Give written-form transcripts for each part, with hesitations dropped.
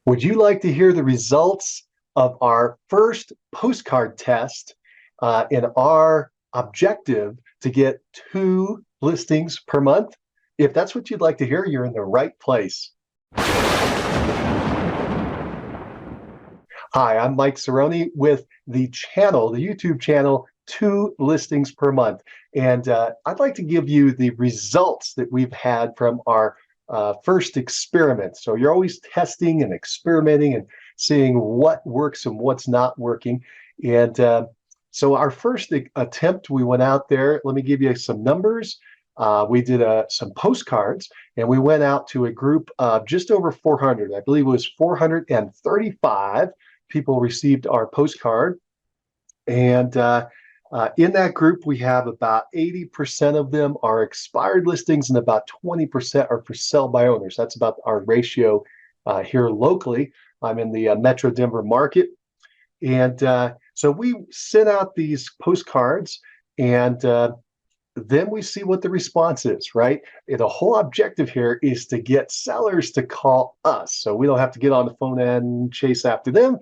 Would you like to hear the results of our first postcard test in our objective to get 2 listings per month? If that's what you'd like to hear, you're in the right place. Hi, I'm Mike Cerrone with the YouTube channel, 2 listings per month. And I'd like to give you the results that we've had from our first experiment. So you're always testing and experimenting and seeing what works and what's not working. And so our first attempt, we went out there. Let me give you some numbers. We did some postcards, and we went out to a group of just over 400. I believe it was 435 people received our postcard. And in that group, we have about 80% of them are expired listings and about 20% are for sell by owners. That's about our ratio here locally. I'm in the Metro Denver market. And so we sent out these postcards, and then we see what the response is, right? The whole objective here is to get sellers to call us. So we don't have to get on the phone and chase after them.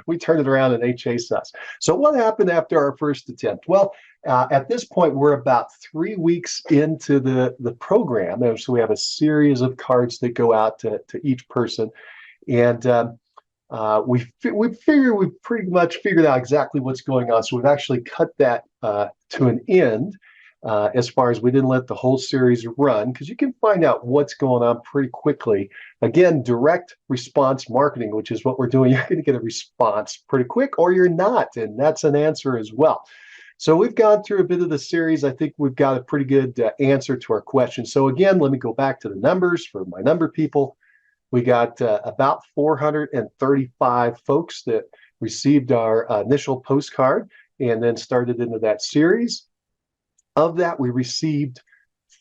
We turn it around and they chase us. So what happened after our first attempt? Well, at this point, we're about 3 weeks into the program. And so we have a series of cards that go out to each person. And we figure we've pretty much figured out exactly what's going on. So we've actually cut that to an end as far as we didn't let the whole series run, because you can find out what's going on pretty quickly. Again, direct response marketing, which is what we're doing. You're going to get a response pretty quick, or you're not, and that's an answer as well. So we've gone through a bit of the series. I think we've got a pretty good answer to our question. So again, let me go back to the numbers for my number people. We got about 435 folks that received our initial postcard and then started into that series. Of that, we received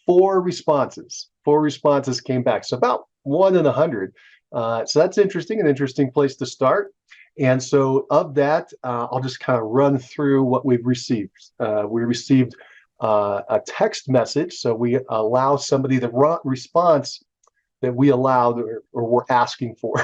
4 responses. 4 responses came back, so about 1 in 100. So that's interesting, an interesting place to start. And so of that, I'll just kind of run through what we've received. We received a text message, so we allow somebody the response that we allowed or we're asking for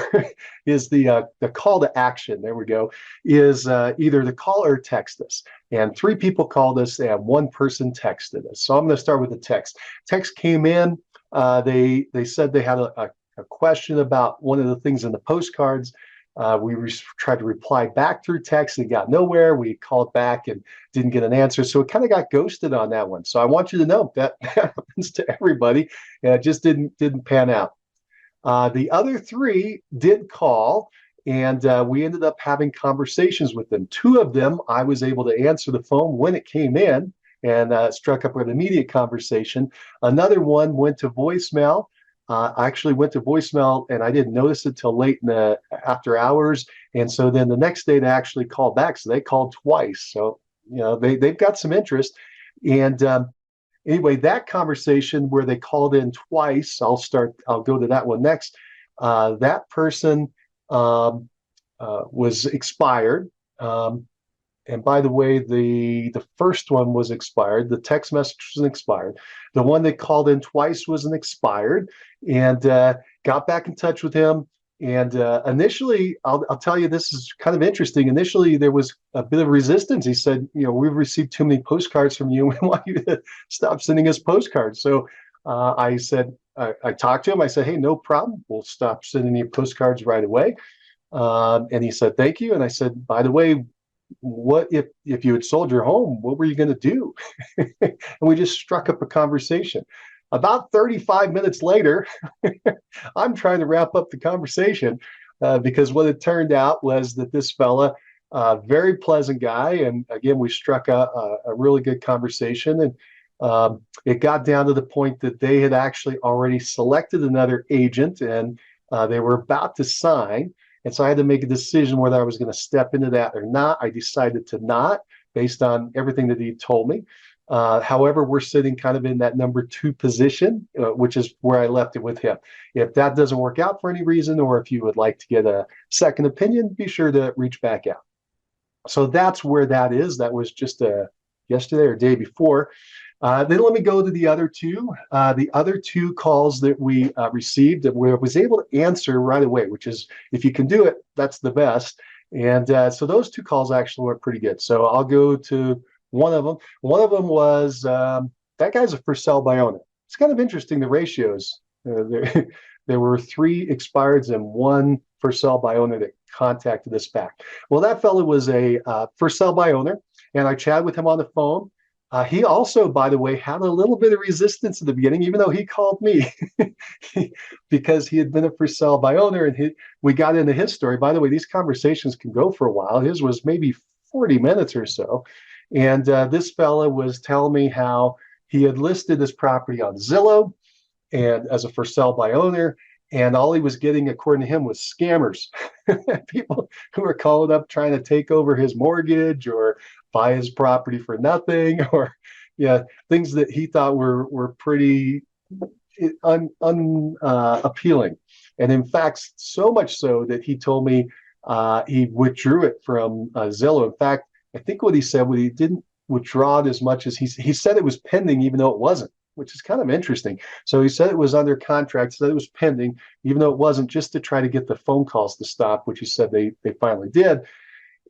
is the call to action. There we go. Is either to call or text us. And 3 people called us and 1 person texted us. So I'm going to start with the text. Text came in. They said they had a question about one of the things in the postcards. We tried to reply back through text and got nowhere. We called back and didn't get an answer. So it kind of got ghosted on that one. So I want you to know that happens to everybody. It just didn't pan out. The other 3 did call, and we ended up having conversations with them. 2 of them, I was able to answer the phone when it came in and struck up an immediate conversation. Another one went to voicemail. I actually went to voicemail, and I didn't notice it till late in the after hours. And so then the next day they actually called back. So they called twice. So, they've got some interest. And anyway, that conversation where they called in twice, I'll go to that one next. That person was expired. And by the way, the first one was expired. The text message was expired. The one that called in twice wasn't expired, and got back in touch with him. And initially, I'll tell you, this is kind of interesting. Initially, there was a bit of resistance. He said, we've received too many postcards from you. We want you to stop sending us postcards. So I said, I talked to him. I said, hey, no problem. We'll stop sending you postcards right away. And he said, thank you. And I said, by the way, what if you had sold your home, what were you going to do? And we just struck up a conversation. About 35 minutes later, I'm trying to wrap up the conversation because what it turned out was that this fella, very pleasant guy, and again, we struck a really good conversation. And it got down to the point that they had actually already selected another agent, and they were about to sign. And so I had to make a decision whether I was going to step into that or not. I decided to not, based on everything that he told me. However, we're sitting kind of in that number 2 position, which is where I left it with him. If that doesn't work out for any reason, or if you would like to get a second opinion, be sure to reach back out. So that's where that is. That was just yesterday or day before. Then let me go to the other two. The other two calls that we received that we was able to answer right away, which is, if you can do it, that's the best. And so those two calls actually were pretty good. So I'll go to one of them. One of them was that guy's a for sale by owner. It's kind of interesting, the ratios. There, there were 3 expireds and 1 for sale by owner that contacted us back. Well, that fellow was a for sale by owner, and I chatted with him on the phone. He also, by the way, had a little bit of resistance at the beginning, even though he called me because he had been a for sale by owner, and we got into his story. By the way, these conversations can go for a while. His was maybe 40 minutes or so. And this fella was telling me how he had listed this property on Zillow and as a for sale by owner. And all he was getting, according to him, was scammers, people who were calling up trying to take over his mortgage or buy his property for nothing, or yeah, things that he thought were pretty appealing. And in fact, so much so that he told me he withdrew it from Zillow. In fact, I think what he said, well, he didn't withdraw it as much as he said it was pending, even though it wasn't, which is kind of interesting. So he said it was under contract, said it was pending, even though it wasn't, just to try to get the phone calls to stop, which he said they finally did.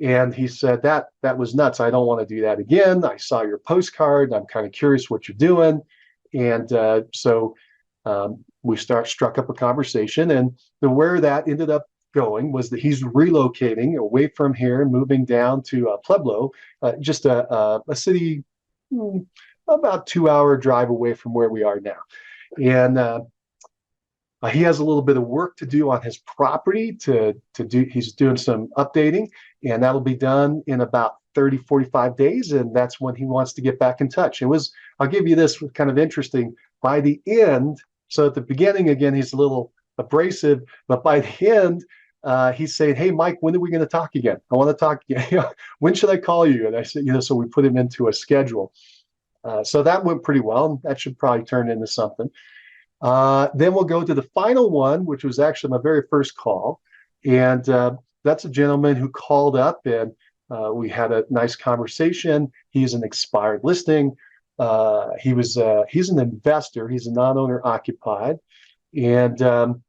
And he said that was nuts. I don't want to do that again. I saw your postcard. I'm kind of curious what you're doing. And so we struck up a conversation. And where that ended up going was that he's relocating away from here, moving down to Pueblo, just a city about 2-hour drive away from where we are now. And he has a little bit of work to do on his property to do. He's doing some updating, and that'll be done in about 30-45 days. And that's when he wants to get back in touch. I'll give you this kind of interesting. By the end, so at the beginning, again, he's a little abrasive, but by the end, he's saying, "Hey, Mike, when are we going to talk again? I want to talk again. When should I call you?" And I said, so we put him into a schedule. So that went pretty well. That should probably turn into something. Then we'll go to the final one, which was actually my very first call. And that's a gentleman who called up, and we had a nice conversation. He's an expired listing. He's an investor. He's a non-owner occupied. And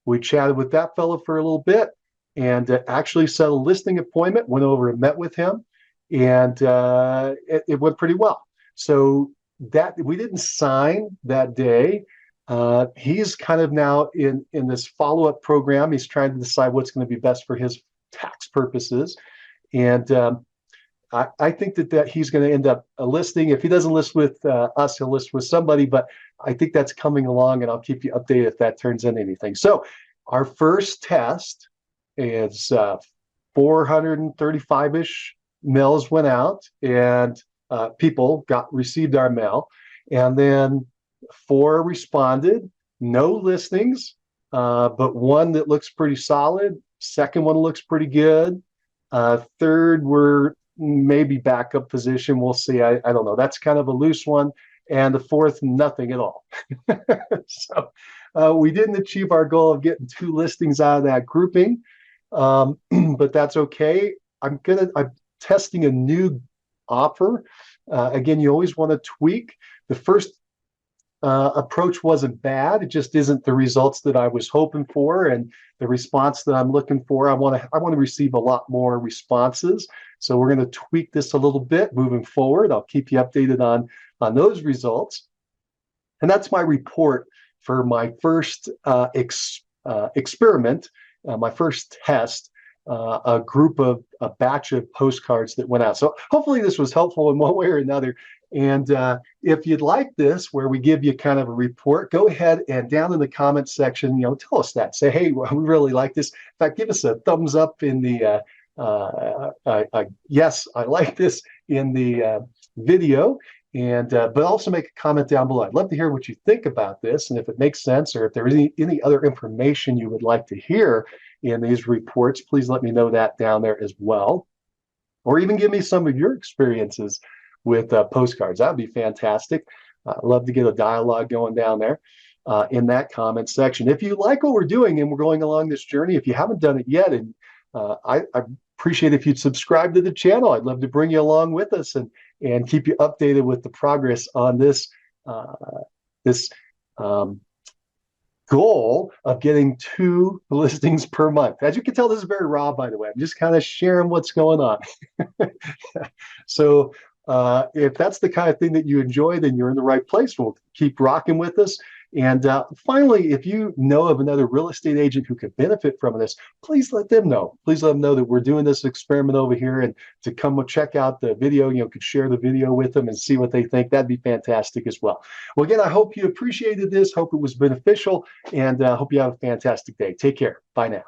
we chatted with that fellow for a little bit, and actually set a listing appointment, went over and met with him, and it went pretty well. So that we didn't sign that day. He's kind of now in this follow-up program. He's trying to decide what's going to be best for his tax purposes. And I think that he's going to end up listing. If he doesn't list with us, he'll list with somebody. But I think that's coming along, and I'll keep you updated if that turns into anything. So our first test is 435-ish mails went out, and people received our mail. And then 4 responded, no listings, but 1 that looks pretty solid. Second one looks pretty good. Third, we're maybe backup position. We'll see. I don't know. That's kind of a loose one. And the 4th, nothing at all. So we didn't achieve our goal of getting 2 listings out of that grouping, but that's okay. I'm testing a new offer. Again, you always want to tweak. The first approach wasn't bad. It just isn't the results that I was hoping for, and the response that I'm looking for. I want to receive a lot more responses. So we're going to tweak this a little bit moving forward. I'll keep you updated on those results. And that's my report for my first experiment, my first test. A batch of postcards that went out. So hopefully this was helpful in one way or another. And if you'd like this, where we give you kind of a report, go ahead and down in the comments section, tell us that. Say, hey, we really like this. In fact, give us a thumbs up in the yes, I like this in the video. And but also make a comment down below. I'd love to hear what you think about this, and if it makes sense, or if there is any other information you would like to hear in these reports, please let me know that down there as well. Or even give me some of your experiences with postcards. That would be fantastic. I'd love to get a dialogue going down there in that comment section. If you like what we're doing and we're going along this journey, if you haven't done it yet, and I appreciate if you'd subscribe to the channel. I'd love to bring you along with us and and keep you updated with the progress on this goal of getting 2 listings per month. As you can tell, this is very raw, by the way. I'm just kind of sharing what's going on. So if that's the kind of thing that you enjoy, then you're in the right place. We'll keep rocking with us. And finally, if you know of another real estate agent who could benefit from this, please let them know. Please let them know that we're doing this experiment over here, and to come check out the video, could share the video with them and see what they think. That'd be fantastic as well. Well, again, I hope you appreciated this. Hope it was beneficial, and hope you have a fantastic day. Take care. Bye now.